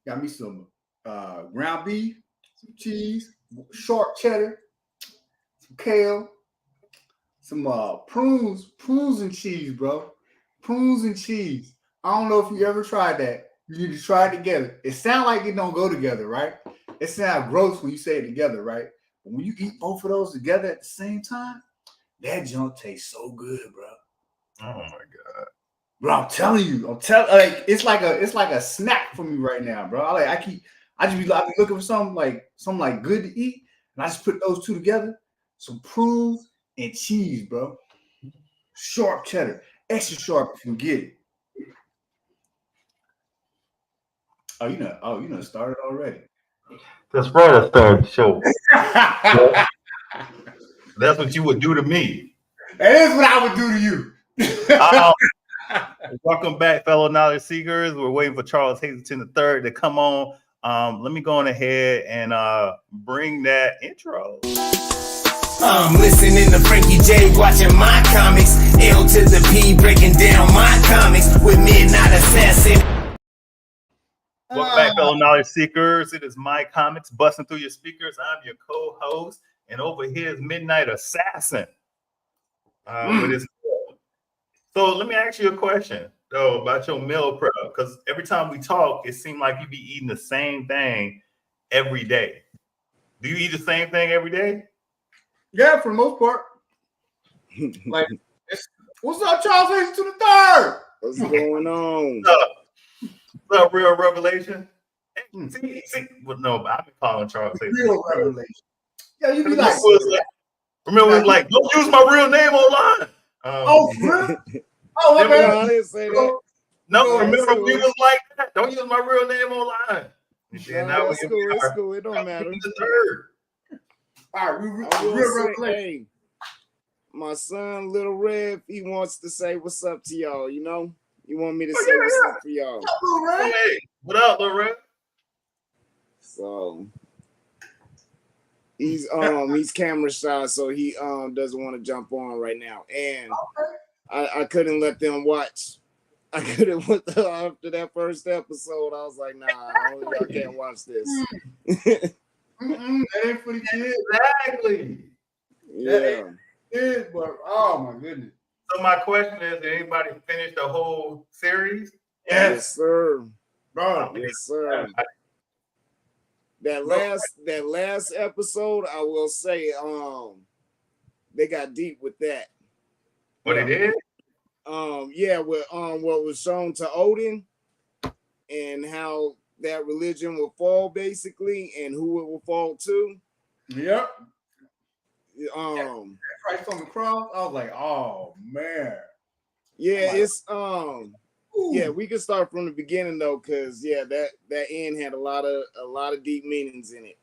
Got me some ground beef, some cheese, sharp cheddar, some kale, some prunes and cheese, bro. Prunes and cheese. I don't know if you ever tried that. You need to try it together. It sounds like it don't go together, right? It sounds gross when you say it together, right? But when you eat both of those together at the same time, that junk tastes so good, bro. Oh my god, bro! I'm telling you, like it's like a snack for me right now, bro. I be looking for something like good to eat, and I just put those two together, some prunes and cheese, bro. Sharp cheddar, extra sharp if you can get it. Started already. that's right. I started the show. That's what you would do to me. That is what I would do to you. Um, Welcome back, fellow knowledge seekers. We're waiting for Charles Hazleton III to come on. Let me go on ahead and bring that intro. I'm listening to Frankie J, watching my comics. L to the P, breaking down my comics with Midnight Assassin. Welcome back, fellow knowledge seekers. It is my comics busting through your speakers. I'm your co-host, and over here is Midnight Assassin. With his So let me ask you a question though about your meal prep, because every time we talk, it seems like you be eating the same thing every day. Do you eat the same thing every day? Yeah, for the most part. Like, what's up, Charles Hazleton to the third? What's going on? What's up, Real Revelation? See, well, no, but I've been calling Charles Hazleton. Real Revelation. Yeah, you be Remember, it was like, don't use my real name online. Oh, really? Oh, I okay. didn't say that. No, remember we was like that. Don't use my real name online. No, it's cool. It's cool. It don't matter. The third. All right, I will real say, Revelation. hey, my son, Little Rev, he wants to say what's up to y'all. You know, you want me to say what's up for y'all. Hey, what up, Lil Red? So he's camera shy, so he doesn't want to jump on right now, and I couldn't let them watch. I couldn't after that first episode. I was like, nah, I can't watch this. That ain't for the kids. Exactly. Yeah. Kids, but oh my goodness. So my question is, did anybody finish the whole series? Yes, sir. Bro. Yes, sir. That last episode, I will say, they got deep with that. What they did? With what was shown to Odin and how that religion will fall basically and who it will fall to. Yep. Christ on the cross. I was like, oh man. Yeah, it's yeah, we can start from the beginning though, because that end had a lot of deep meanings in it.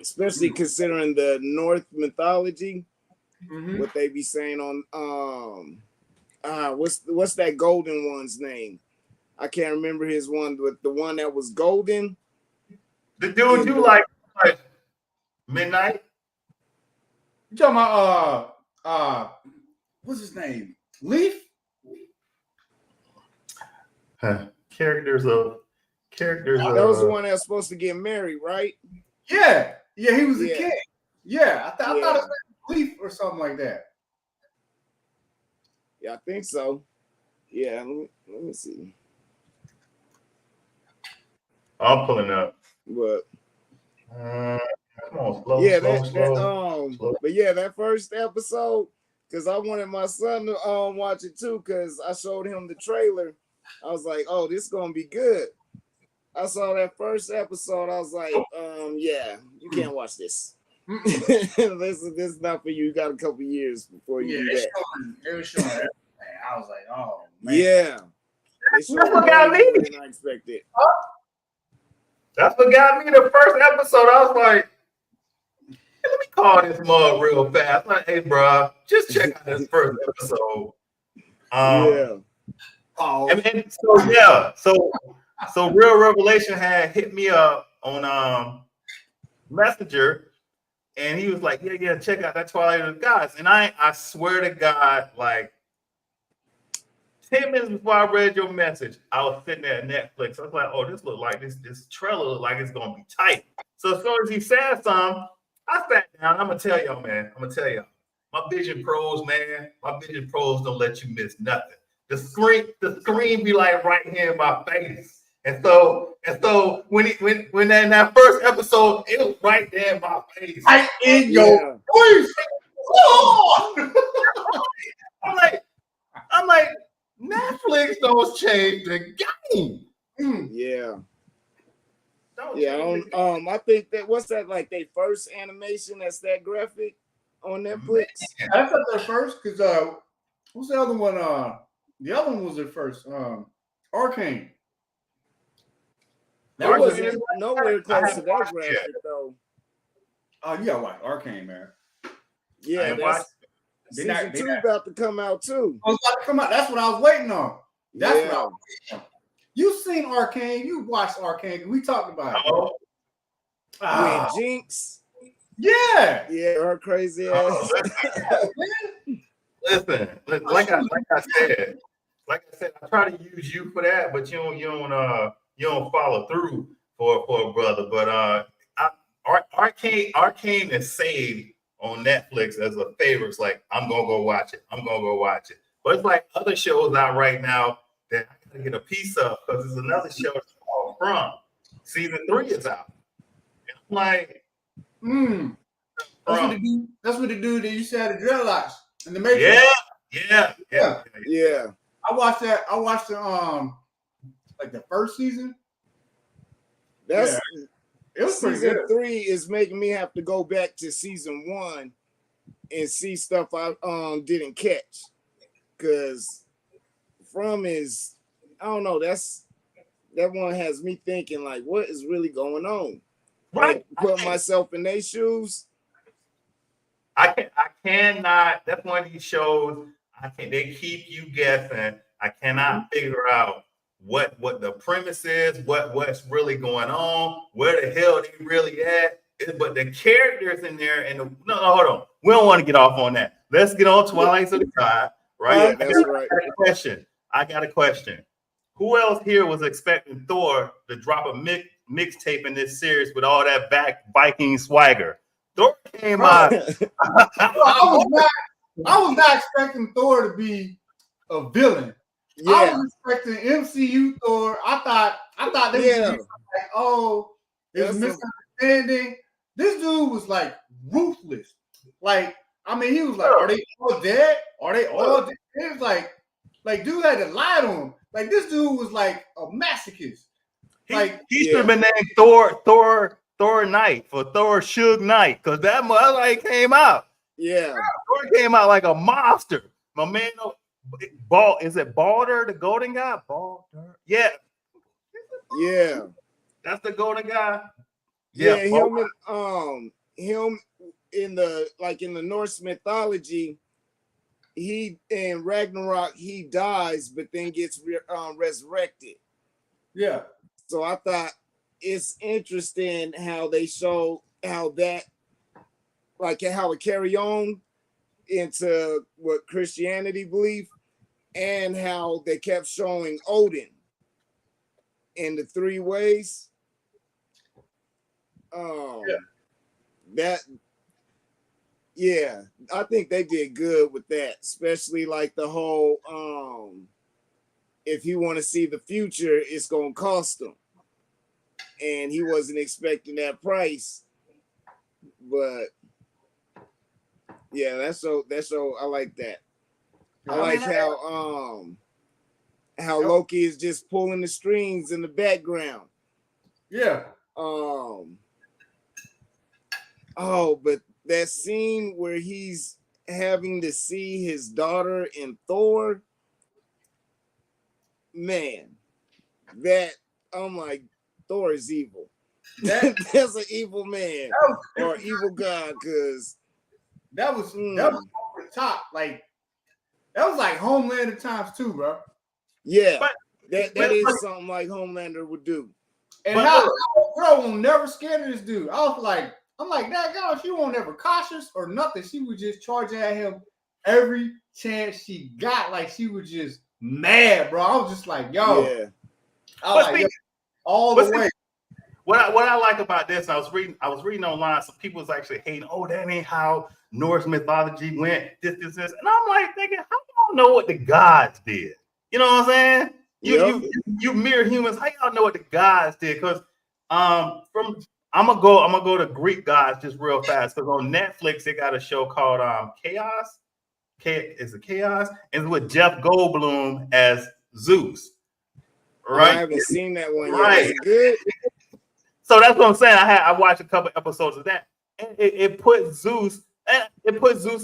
Especially considering the North mythology, what they be saying on what's that golden one's name? I can't remember his one, but the one that was golden. The dude you like Midnight? You talking about what's his name? Leaf? Characters. That was the one that was supposed to get married, right? Yeah, he was a kid. Yeah, I thought it was Leaf or something like that. Yeah, I think so. Yeah, let me see. I'm pulling up. But come on, slow. But yeah, that first episode, because I wanted my son to watch it too, because I showed him the trailer. I was like, oh, this is gonna be good. I saw that first episode, I was like, yeah, you can't watch this. this is not for you. You got a couple years before you do that. It was showing everything. I was like, oh man. Yeah. That's what got me. I expected. That's what got me the first episode. I was like, hey, let me call this mug real fast. Like, hey, bro, just check out this first episode. So Real Revelation had hit me up on Messenger, and he was like, yeah, check out that Twilight of the Gods. And I swear to God, like 10 minutes before I read your message, I was sitting there at Netflix. I was like, oh, this trailer look like it's gonna be tight. So as soon as he said something, I sat down. I'm gonna tell y'all, man. My Vision Pros, man. My Vision Pros don't let you miss nothing. The screen be like right here in my face. And so when in that first episode, it was right there in my face. Right in your face. Oh! I'm like, Netflix don't change the game. Yeah. Don't Yeah, change the game. I think that what's that like their first animation that's that graphic on Netflix? I thought that first because what's the other one? The other one was their first. Arcane. That Arcane wasn't is- nowhere I close haven't to that watched it graphic yet. though. Oh, you gotta watch Arcane, man. I Yeah, ain't that's watched season 2 about to come out too. Oh, it's about to come out. That's what I was waiting on. That's what I Yeah. was waiting on. You seen Arcane? You watched Arcane? We talked about it. Oh, Ah, With Jinx, yeah. yeah, her crazy oh, ass. listen, like I said, I try to use you for that, but you don't follow through for a brother. But Arcane is saved on Netflix as a favorite. It's like I'm gonna go watch it. But it's like other shows out right now that I gotta get a piece of because there's another show called From. Season 3 is out. And I'm like, That's what the dude that you said the dreadlocks in the Matrix. yeah. Yeah. I watched the like the first season. That's It was pretty season good. 3 is making me have to go back to season 1 and see stuff I didn't catch. Cause From is I don't know, that one has me thinking like what is really going on? Right. Like, put myself in their shoes. I cannot. That's one of these shows. They keep you guessing. I cannot figure out what the premise is, what's really going on, where the hell they really at. But the characters in there and no, hold on. We don't want to get off on that. Let's get on Twilight of the God, right? Yeah, that's right. I got a question. Who else here was expecting Thor to drop a mixtape in this series with all that Viking swagger? Thor came out. I was not expecting Thor to be a villain. I Yeah. was expecting MCU Thor. I thought they Yeah. was like, oh, there's That's misunderstanding. This dude was like ruthless. Like, I mean, he was like, are they all dead? Are they all dead? It was like dude had to lie to him. Like this dude was like a masochist. He should have been named Thor Knight for Thor Suge Knight because that like came out. Yeah. Thor came out like a monster. My man, is it Balder, the golden guy? Balder, yeah, that's the golden guy. Yeah, him in the Norse mythology, he in Ragnarok he dies, but then gets resurrected. Yeah. So I thought it's interesting how they show how that, like how it carry on into what Christianity believe, and how they kept showing Odin in the 3 ways. I think they did good with that, especially like the whole if you want to see the future, it's gonna cost him. And he wasn't expecting that price. But yeah, that's so I like that. I like how Loki is just pulling the strings in the background. Yeah. But that scene where he's having to see his daughter in Thor, man, that I'm like, Thor is evil. That's an evil man or evil god, because that was over the top. Like that was like Homelander times 2, bro. Yeah, But that is something like Homelander would do. And how girl will never scared of this dude. I'm like, that girl, she won't ever cautious or nothing. She would just charge at him every chance she got. Like she would just mad, bro. I was just like, yo, Yeah. I was like, yo, all the way. What I like about this, I was reading online, some people was actually hating, oh, that ain't how Norse mythology went, this. And I'm like thinking, how y'all know what the gods did? You know what I'm saying? You mere humans, how y'all know what the gods did? Because I'm gonna go to Greek gods just real fast. Because on Netflix, they got a show called Chaos. Is it Chaos? And it's with Jeff Goldblum as Zeus. Right? I haven't seen that one yet. Right. Is it good? So that's what I'm saying. I watched a couple episodes of that. And it put Zeus in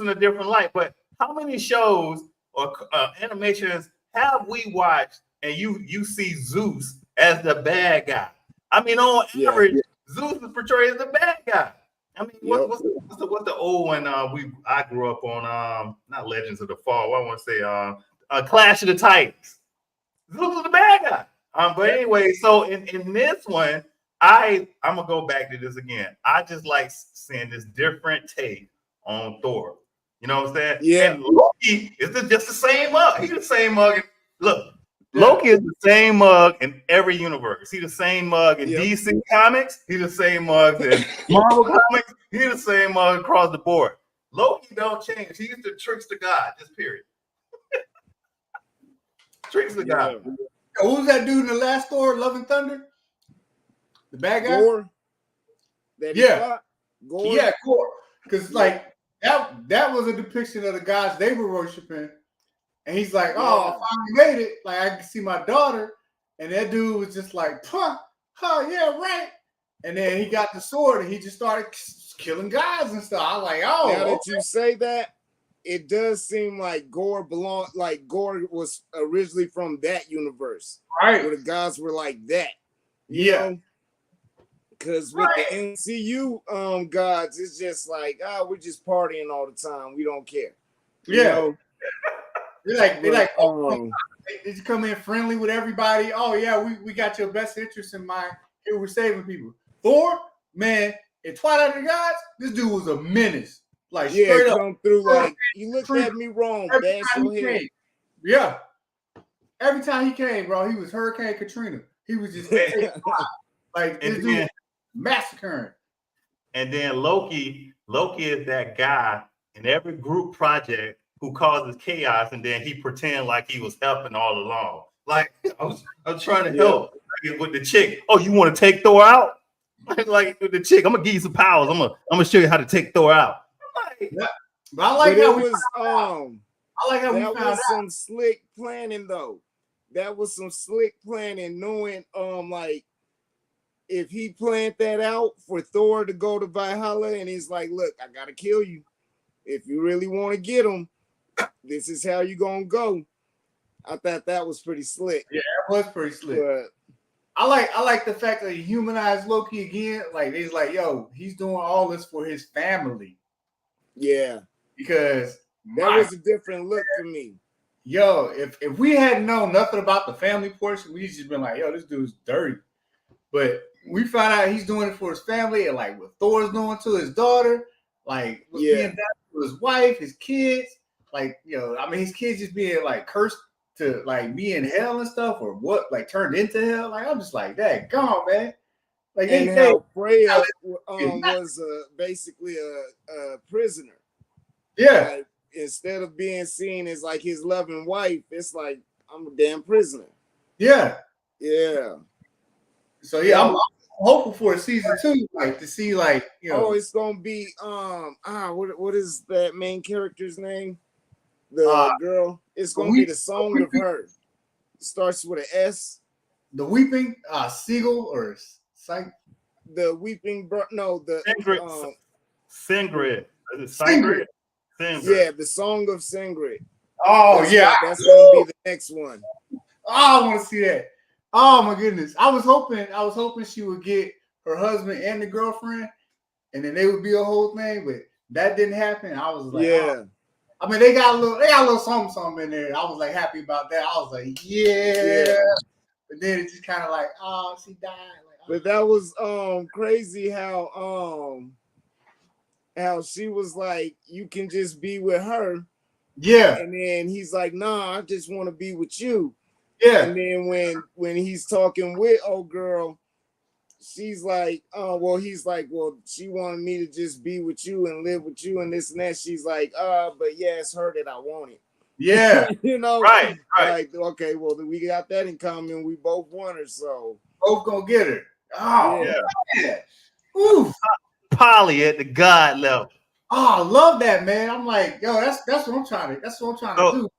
a different light. But how many shows or animations have we watched and you see Zeus as the bad guy? I mean, on average, Zeus is portrayed as the bad guy. I mean, what's the old one I grew up on? Not Legends of the Fall. I want to say Clash of the Titans. Zeus is the bad guy. But anyway, so in this one, I'm gonna go back to this again. I just like seeing this different take on Thor. You know what I'm saying? Yeah. And Loki is just the same mug. He's the same mug. Look, Loki is the same mug in every universe. He's the same mug in DC Comics. He's the same mug in Marvel Comics. He's the same mug across the board. Loki don't change. He's the trickster god. Just period. Trickster god. Who was that dude in the last Thor, Love and Thunder? The bad guy? Gore? Gore? Yeah, Gore. Because like that was a depiction of the gods they were worshiping. And he's like, oh, I finally made it. Like I can see my daughter. And that dude was just like, yeah, right. And then he got the sword and he just started killing guys and stuff. I was like, oh. Now that you say that, it does seem like Gore Gore was originally from that universe. Right. Where the gods were like that. You know? Because with the MCU gods, it's just like, we're just partying all the time. We don't care. You know? They just come in friendly with everybody. Oh yeah, we got your best interest in mind. Here we're saving people. Thor, man, in Twilight of the Gods, this dude was a menace. Like straight up, come through like you looked at me wrong, bash your head. Yeah, every time he came, bro, he was Hurricane Katrina. He was just like this dude massacring. And then Loki is that guy in every group project who causes chaos, and then he pretend like he was helping all along. Like I was trying to help with the chick. Oh, you want to take Thor out? Like with the chick, I'm gonna give you some powers. I'm gonna show you how to take Thor out. But I like how that was some slick planning though. That was some slick planning, knowing like if he planned that out for Thor to go to Valhalla, and he's like, look, I gotta kill you. If you really want to get him, this is how you gonna go. I thought that was pretty slick. Yeah, that was pretty slick. But I like the fact that he humanized Loki again. Like he's like, yo, he's doing all this for his family. Yeah, because that was a different look for me. Yo, if we hadn't known nothing about the family portion, we'd just been like, yo, this dude's dirty. But we found out he's doing it for his family, and like what Thor's doing to his daughter, like being down to his wife, his kids, like I mean, his kids just being like cursed to like be in hell and stuff, or what, like turned into hell. Like I'm just like, that gone, man. Like and how Freya was basically a prisoner. Yeah. Like, instead of being seen as like his loving wife, it's like I'm a damn prisoner. Yeah. Yeah. So I'm hopeful for a season 2, like to see like Oh, it's gonna be what is that main character's name? The girl. It's gonna be the song of her. It starts with an S. The Weeping Seagull or Sight. The Weeping Singrid. Singrid. Yeah, the Song of Singrid. Oh, that's gonna be the next one. Oh, I want to see that. Oh my goodness. I was hoping she would get her husband and the girlfriend, and then they would be a whole thing, but that didn't happen. I was like, yeah. I mean, they got a little something in there. I was like happy about that. I was like, yeah. But then it just kind of like, oh, she died. Like, but that was crazy how she was like, you can just be with her, Yeah. And then he's like, nah, I just want to be with you. Yeah. And then when he's talking with old girl, she's like, well, he's like, well, she wanted me to just be with you and live with you and this and that. She's like, but yeah, it's her that I wanted. Yeah. You know, Right. like, okay, well, we got that in common. We both want her, so Both gonna get her. Oh, yeah. yeah. Ooh. Polly at the God level. Oh, I love that, man. I'm like, yo, that's what I'm trying to do.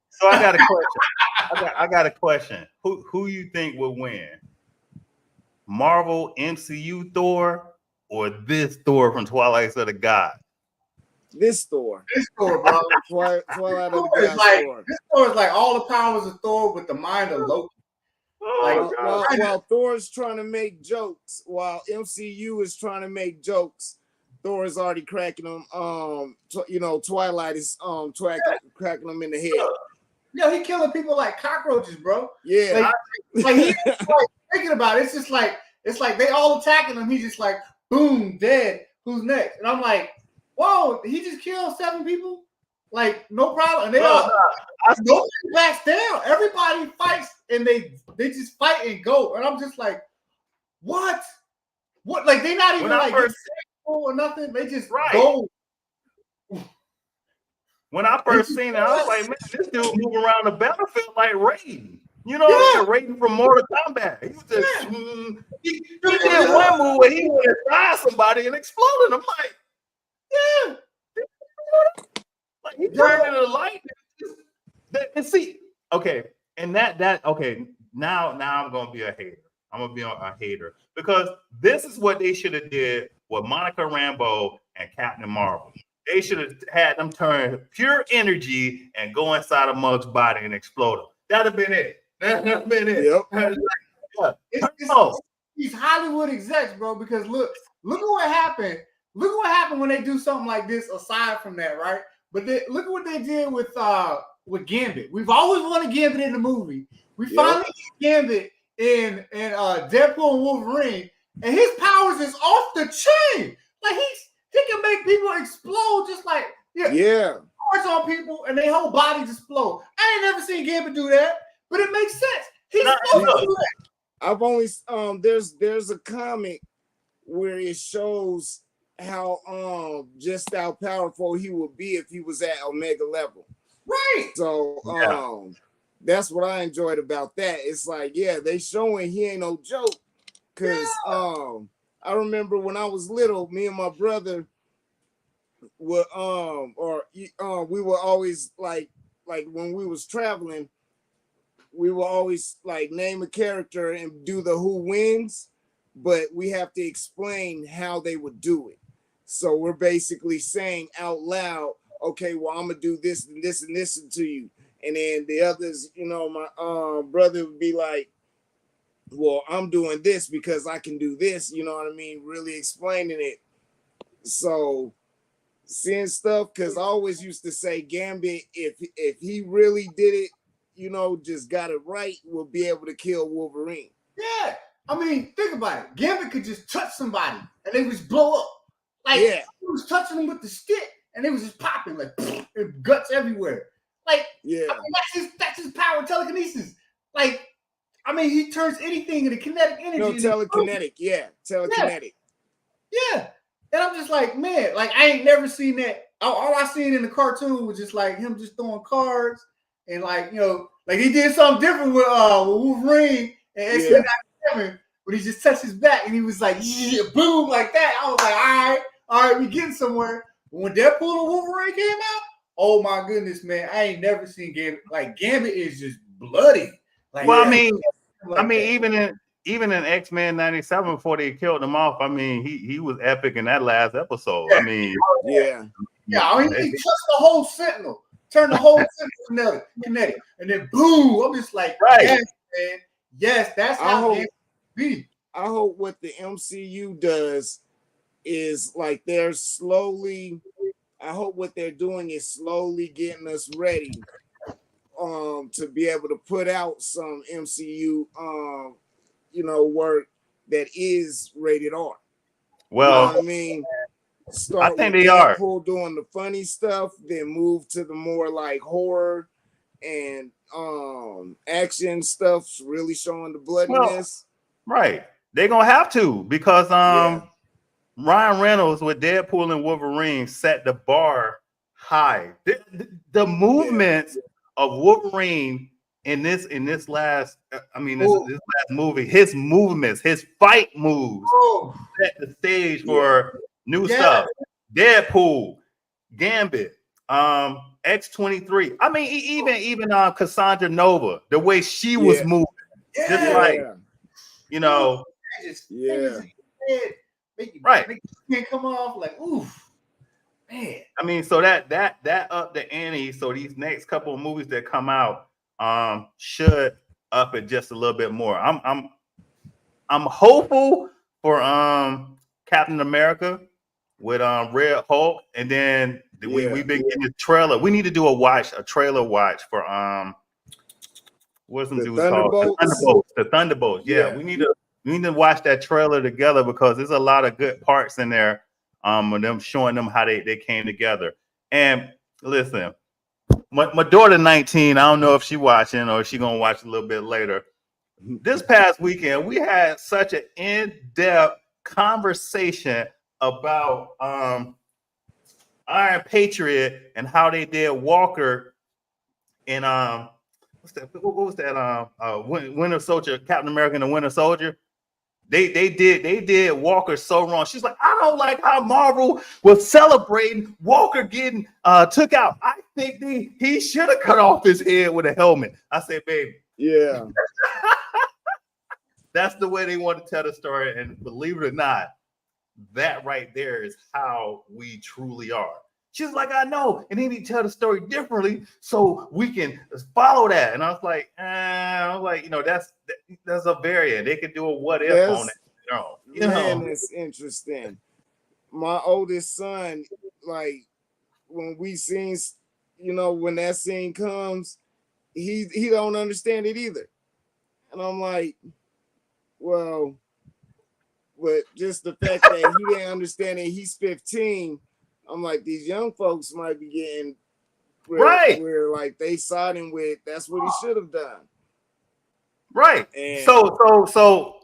So I got a question. I got a question. Who you think will win? Marvel MCU Thor or this Thor from Twilight of the God? This store. This Thor, bro. Twilight of the Thor is God like store. this Thor is like all the powers of Thor with the mind of Loki. Oh, God. While Thor's trying to make jokes, while MCU is trying to make jokes, Thor is already cracking them. Twilight is cracking them in the head. Yo, he killing people like cockroaches, bro. Yeah, Like he's like thinking about it. It's like they all attacking him. He's just like, boom, dead. Who's next? And I'm like, whoa, he just killed 7 people. Like no problem. And they all nobody backs down. Everybody fights and they just fight and go. And I'm just like, what? What? Like they not even like or nothing. They just go. When I first seen it, I was like, man, this dude moving around the battlefield like Raiden. You know, like Raiden from Mortal Kombat. He was just he did one move where he would have died somebody and exploded. I'm like, yeah. Like he turned into the light. And see, okay, and that okay. Now I'm gonna be a hater. I'm gonna be a hater because this is what they should have did with Monica Rambeau and Captain Marvel. They should have had them turn pure energy and go inside a mug's body and explode him. That'd have been it. That'd have been it. Yep. It's these Hollywood execs, bro. Because look at what happened. Look at what happened when they do something like this. Aside from that, right? But look at what they did with Gambit. We've always wanted Gambit in the movie. We finally get Gambit in Deadpool and Wolverine, and his powers is off the chain. Like he can make people explode just like parts on people, and their whole bodies explode. I ain't never seen Gambit do that, but it makes sense. He's supposed to do that. I've only there's a comic where it shows how just how powerful he would be if he was at Omega level. Right. So that's what I enjoyed about that. It's like, they showing he ain't no joke. Cause I remember when I was little, me and my brother were we were always like when we was traveling, we will always like name a character and do the who wins, but we have to explain how they would do it. So we're basically saying out loud, okay, well, I'm gonna do this and this and this to you. And then the others, my brother would be like, well, I'm doing this because I can do this, you know what I mean? Really explaining it. So seeing stuff, because I always used to say Gambit, if he really did it, just got it right, will be able to kill Wolverine. Yeah. I mean, think about it. Gambit could just touch somebody and they just blow up. Like he was touching them with the stick and it was just popping like and guts everywhere. Like I mean, that's his power, telekinesis. Like, I mean, he turns anything into kinetic energy. Telekinetic, telekinetic. Yeah. And I'm just like, man, like I ain't never seen that. All I seen in the cartoon was just like him just throwing cards and like, like he did something different with Wolverine and X-Men 97 when he just touched his back and he was like, boom, like that. I was like, all right, we getting somewhere. But when Deadpool and Wolverine came out, oh my goodness, man, I ain't never seen Gambit. Like Gambit is just bloody. Like, well, I mean, even in X-Men 97 before they killed him off, I mean, he was epic in that last episode. Yeah. I mean, I mean, he touched the whole Sentinel, turned the whole Sentinel kinetic, and then boom, I'm just like, yes, man, yes, that's how Gambit be. I hope what the MCU does is like I hope what they're doing is slowly getting us ready to be able to put out some MCU work that is rated R. Well, you know what I mean, start think with they are. Deadpool doing the funny stuff, then move to the more like horror and action stuff, really showing the bloodiness. Right. They're gonna have to because Yeah. Ryan Reynolds with Deadpool and Wolverine set the bar high. The movements of Wolverine in this last, this last movie, his movements, his fight moves set the stage for new stuff. Deadpool, Gambit, X-23. I mean, even Cassandra Nova, the way she was moving, just like right. Make your skin come off like oof, man. I mean, so that up the ante. So these next couple of movies that come out should up it just a little bit more. I'm hopeful for Captain America with Red Hulk, and then we've been getting the trailer. We need to do a trailer watch for what's some dudes called? The Thunderbolts. Yeah, we need to watch that trailer together because there's a lot of good parts in there. Of them showing them how they came together. And listen, my daughter 19, I don't know if she watching or she gonna watch a little bit later. This past weekend, we had such an in-depth conversation about Iron Patriot and how they did Walker in what was that Winter Soldier, Captain America and the Winter Soldier. They did Walker so wrong. She's like, I don't like how Marvel was celebrating Walker getting took out. I think he should have cut off his head with a helmet. I said, baby, yeah. That's the way they want to tell the story. And believe it or not, that right there is how we truly are. She's like, I know, and they need to tell the story differently so we can follow that. And I was like, that's a variant. They could do a what if on it. Man, it's interesting. My oldest son, like when we seen, when that scene comes, he don't understand it either. And I'm like, well, but just the fact that he didn't understand it, he's 15. I'm like, these young folks might be getting where like they siding with that's what he should have done. Right. And so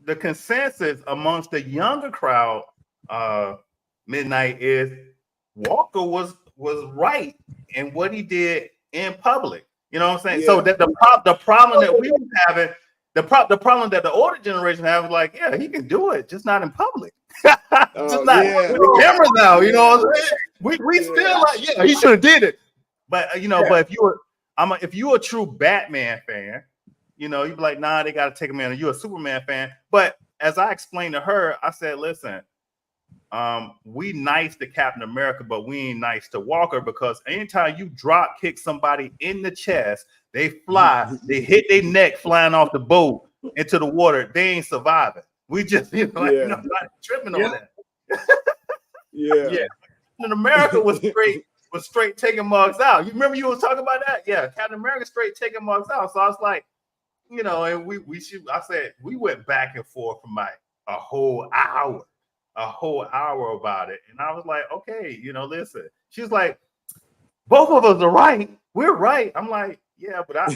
the consensus amongst the younger crowd, Midnight, is Walker was right in what he did in public. You know what I'm saying? Yeah. So that the problem that we were having, the problem that the older generation have was like, yeah, he can do it, just not in public. Just not with the cameras now, you know what I'm saying? We still like, yeah, he should have did it. But but if you're a true Batman fan, you'd be like, nah, they gotta take him in. You're a Superman fan. But as I explained to her, I said, listen, we nice to Captain America, but we ain't nice to Walker, because anytime you drop kick somebody in the chest, they fly, they hit their neck flying off the boat into the water, they ain't surviving. We just, not tripping on that. Captain America was straight taking mugs out. You remember you was talking about that? Yeah, Captain America straight taking mugs out. So I was like, and I said we went back and forth for like a whole hour about it. And I was like, okay, listen. She was like, both of us are right. We're right. I'm like, yeah, but I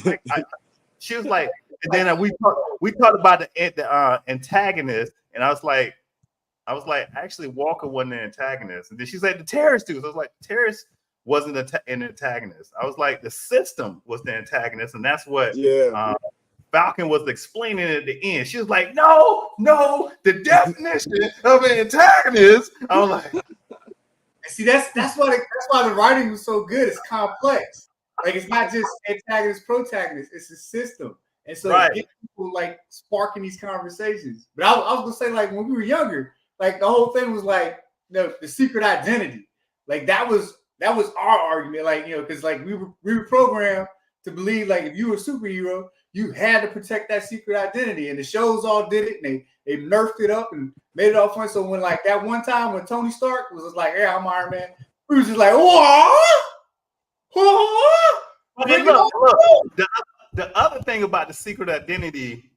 she was like, and then we talked about the antagonist, and I was like, actually, Walker wasn't the antagonist. And then she said the terrorist too. So I was like, the terrorist wasn't an antagonist. I was like, the system was the antagonist, and that's what Falcon was explaining at the end. She was like, no, the definition of an antagonist. I was like, see, that's why the writing was so good. It's complex. Like, it's not just antagonist, protagonist. It's a system. And so it gets people like sparking these conversations. But I was gonna say, like, when we were younger, like the whole thing was like the secret identity. Like that was our argument. Like, because like we were programmed to believe like if you were a superhero, you had to protect that secret identity. And the shows all did it, and they nerfed it up and made it all fun. So when like that one time when Tony Stark was just like, yeah, I'm Iron Man, we was just like, what? Okay, look, the other thing about the secret identity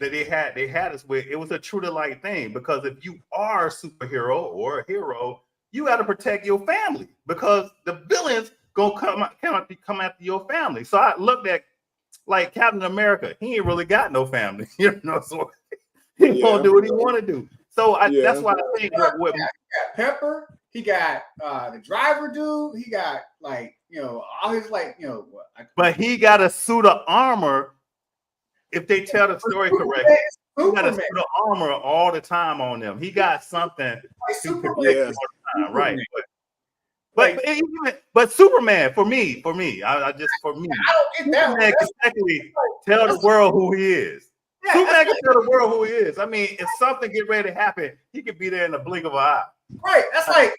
that they had us with, it was a true to life thing, because if you are a superhero or a hero, you got to protect your family because the villains gonna come after your family. So I looked at like Captain America. He ain't really got no family, you know. So he gonna do what he want to do. So that's why I think he got Pepper. He got the driver dude. He got like all his but he got a suit of armor. If they tell the story correctly, he got a suit of armor all the time on them. He got something to protect all the time, right? But Superman, for me, I don't get that. Superman can technically tell the world who he is. Yeah, Superman can tell the world who he is. I mean, if something get ready to happen, he could be there in the blink of an eye. Right. That's like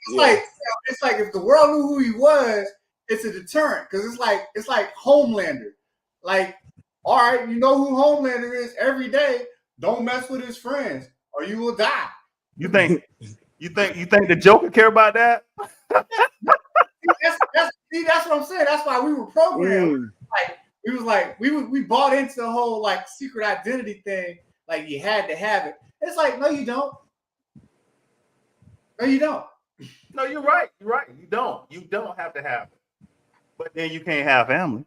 it's like if the world knew who he was, it's a deterrent because it's like Homelander. Like, all right, you know who Homelander is every day. Don't mess with his friends, or you will die. You think the Joker care about that? That's what I'm saying. That's why we were programmed. Like it was like we bought into the whole like secret identity thing. Like you had to have it. It's like no, you don't. No, you don't. No, you're right. You're right. You don't. You don't have to have it. But then you can't have family.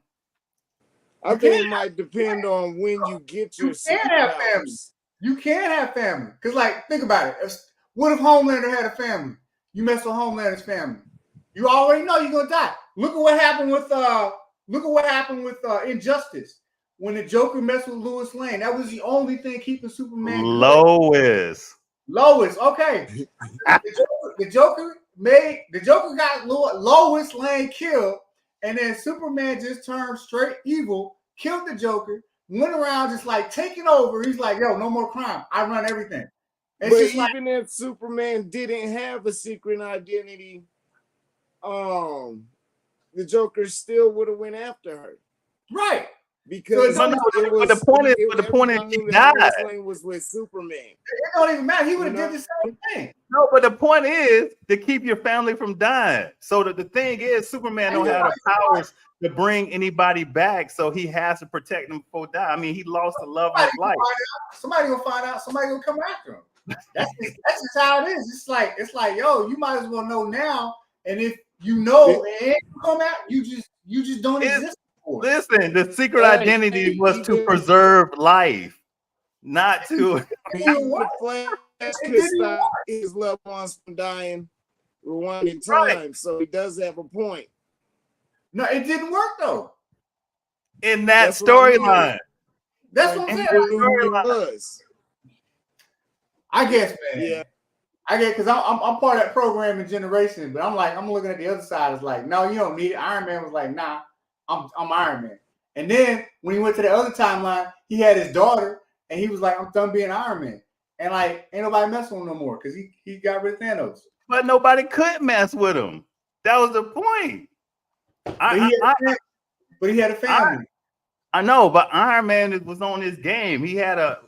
I think it might depend on when you get your. You can have family. You can have family. Cause like think about it. What if Homelander had a family? You mess with Homelander's family. You already know you're gonna die. Look at what happened with Injustice when the Joker messed with Lois Lane. That was the only thing keeping Superman. Lois. Okay. the Joker got Lois Lane killed, and then Superman just turned straight evil, killed the Joker, went around just like taking over. He's like, yo, no more crime. I run everything. But even if Superman didn't have a secret identity, the Joker still would have went after her. Right. Because the point is he died. Was with Superman. It don't even matter. He would have did the same thing. No, but the point is to keep your family from dying. So the thing is, Superman don't have the powers to bring anybody back, so he has to protect them before die. I mean, he lost the love of his life. Somebody gonna find out. Somebody gonna come after him. That's just how it is. It's like, yo, you might as well know now. And if you know and you come out, you just don't exist. Listen, the secret identity was to preserve life, not to. The Flash could stop his loved ones from dying, rewinding time. So he does have a point. No, it didn't work though. In that storyline, that's what I'm saying. I guess, man. Yeah. I guess because I'm part of that programming generation, but I'm looking at the other side. It's like, no, you don't need it. Iron Man was like, nah, I'm Iron Man. And then when he went to the other timeline, he had his daughter, and he was like, I'm done being Iron Man. And like, ain't nobody messing with him no more because he got rid of Thanos. But nobody could mess with him. That was the point. But he had a family. I know, but Iron Man was on his game. He had a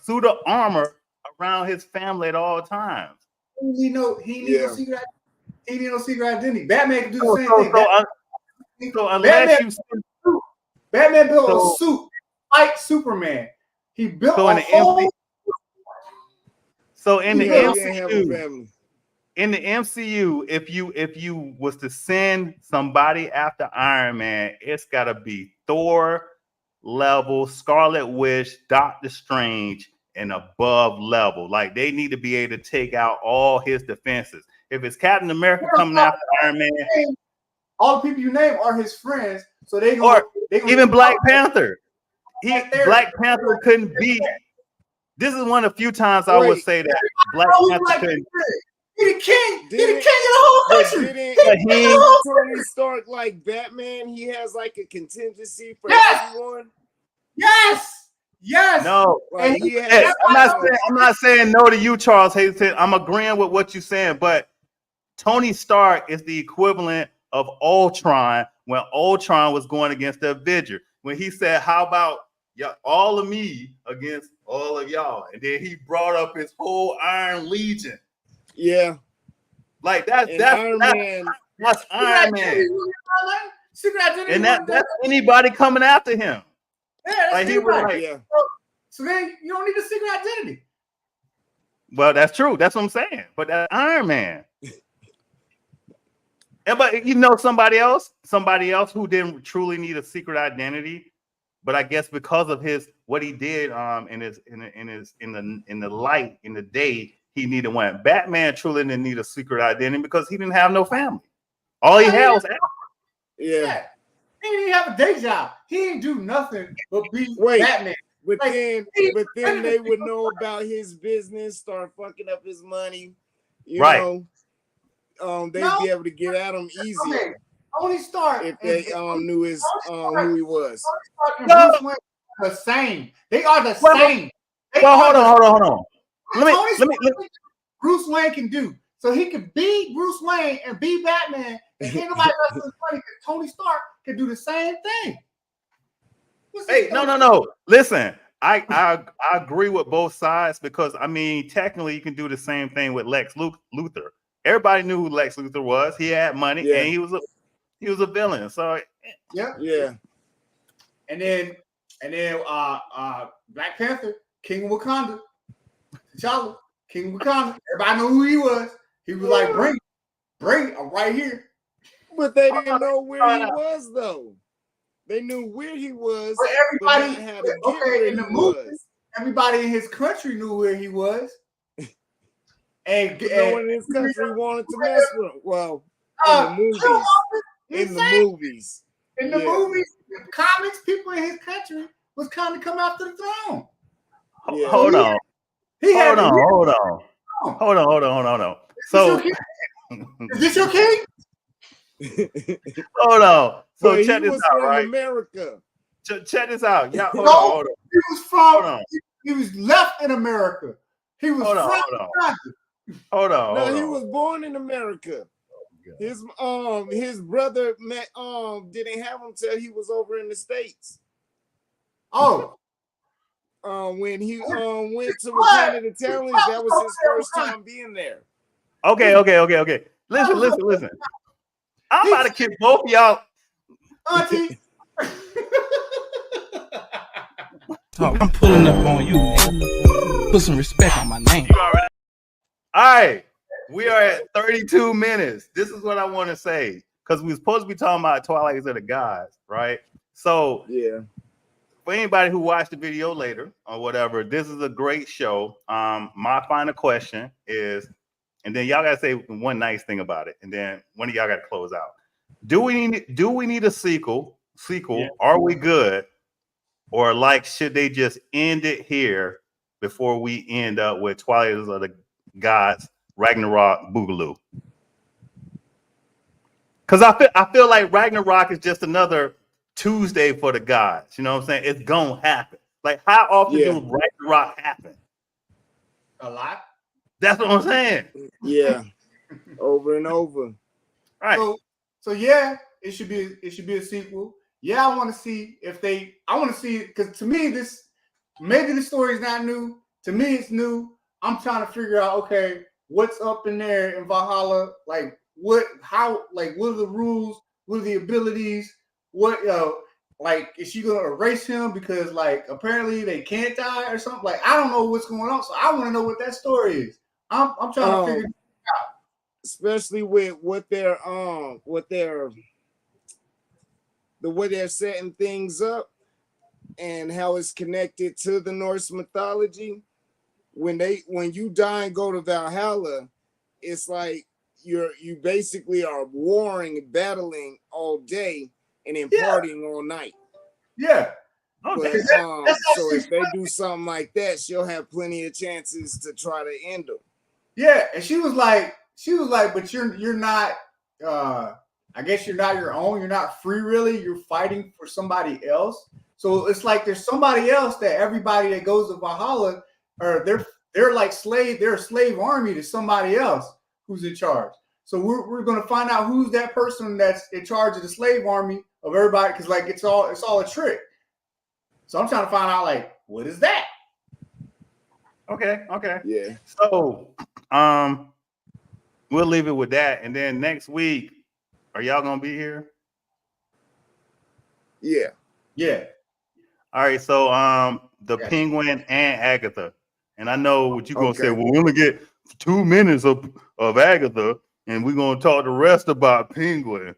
suit of armor around his family at all times. He need no secret identity. Batman can do the same thing. Batman built a suit like Superman. He built a whole. So in the MCU, if you was to send somebody after Iron Man, it's gotta be Thor level, Scarlet Witch, Doctor Strange, and above level. Like they need to be able to take out all his defenses. If it's Captain America coming after Iron Man, all the people you name are his friends. So they even Black Panther. Black Panther couldn't beat. This is one of the few times I would say that Black Panther couldn't. He the king. He the king of the whole country. Tony Stark like Batman. He has like a contingency for everyone. Yes. No. Like, I'm not saying no to you, Charles Hayden. I'm agreeing with what you're saying, but Tony Stark is the equivalent of Ultron when Ultron was going against the Avenger. When he said, "How about all of me against all of y'all?" And then he brought up his whole Iron Legion. Yeah, like that's Iron Man. And that's anybody coming after him. Yeah, that's like, so then you don't need a secret identity. Well, that's true. That's what I'm saying. But that's Iron Man. Yeah, but somebody else who didn't truly need a secret identity, but I guess because of what he did in the light in the day, he needed one. Batman truly didn't need a secret identity because he didn't have no family. All he had was Alfred. Yeah. He didn't have a day job. He didn't do nothing but be Batman. But then they would know about his business, start fucking up his money. You know, they'd be able to get at him easier. Okay. Tony Stark, if they knew his who he was. Bruce Wayne are the same. They are the same. Hold on. Let me. Bruce Wayne can do so. He can be Bruce Wayne and be Batman. And ain't nobody else is funny because Tony Stark can do the same thing. Hey, no. Listen, I agree with both sides because I mean, technically, you can do the same thing with Lex Luthor. Everybody knew who Lex Luthor was. He had money, and he was a villain. So yeah. And then Black Panther, King of Wakanda, T'Challa, King of Wakanda. Everybody knew who he was. He was like, bring, I'm right here. But they didn't know where he was, though. They knew where he was. But everybody had in the movie, everybody in his country knew where he was. And no one in his country wanted to mess with him. Well, in the movies, the comics, people in his country was kind of come after the throne. Yeah. Hold on. So, is this your king? Hold on. So but check this out, right? America. Check this out. Yeah, hold on. He was from. He was left in America. He was Hold on. No, he was born in America. His brother didn't have him till he was over in the States. Oh. When he went to Wakanda the Talents, that was his first time being there. Okay. Listen. I'm about to kick both of y'all. Auntie. I'm pulling up on you. Put some respect on my name. All right. We are at 32 minutes. This is what I want to say. Because we were supposed to be talking about Twilight of the Gods, right? So for anybody who watched the video later or whatever, this is a great show. My final question is, and then y'all gotta say one nice thing about it, and then one of y'all gotta close out. Do we need a sequel? Yeah. Are we good? Or should they just end it here before we end up with Twilight of the Gods, Ragnarok, Boogaloo? Because I feel like Ragnarok is just another Tuesday for the gods. You know what I'm saying? It's gonna happen. Like, how often do Ragnarok happen? A lot. That's what I'm saying. Yeah, over and over. All right. So yeah, it should be a sequel. Yeah, I want to see because to me maybe the story is not new. To me, it's new. I'm trying to figure out, okay, what's up in there in Valhalla? Like, what are the rules? What are the abilities? Is she gonna erase him because apparently they can't die or something? Like, I don't know what's going on, so I want to know what that story is. I'm trying to figure it out. Especially with the way they're setting things up and how it's connected to the Norse mythology. When you die and go to Valhalla, it's like you basically are warring and battling all day and then partying all night. Yeah. But, so if they do something like that, she'll have plenty of chances to try to end them. Yeah, and she was like, but you're not. I guess you're not your own. You're not free, really. You're fighting for somebody else. So it's like there's somebody else that everybody that goes to Valhalla, or they're like slave. They're a slave army to somebody else who's in charge. So we're gonna find out who's that person that's in charge of the slave army of everybody, because it's all a trick. So I'm trying to find out what is that? Okay. Yeah. So we'll leave it with that, and then next week, are y'all gonna be here? Yeah. All right. So the Penguin and Agatha, and I know what you're gonna say. Well, we only get 2 minutes of Agatha. and we're gonna talk the rest about Penguin.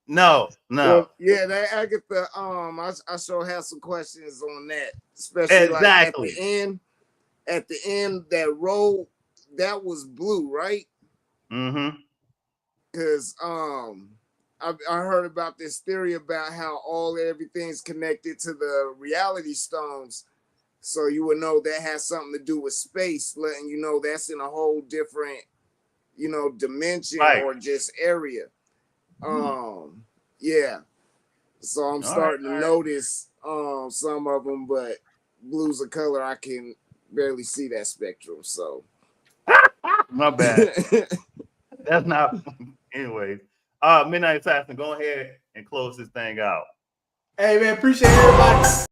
No. Well, yeah, that Agatha. I sure have some questions on that, especially like at the end. At the end, that road that was blue, right? Mm-hmm. Because I heard about this theory about how everything's connected to the reality stones. So you would know that has something to do with space, letting you know that's in a whole different, dimension or just area. Yeah. So I'm starting to notice some of them, but blue's a color I can barely see that spectrum. So my bad. That's not. Anyways, Midnight Assassin, go ahead and close this thing out. Hey man, appreciate everybody.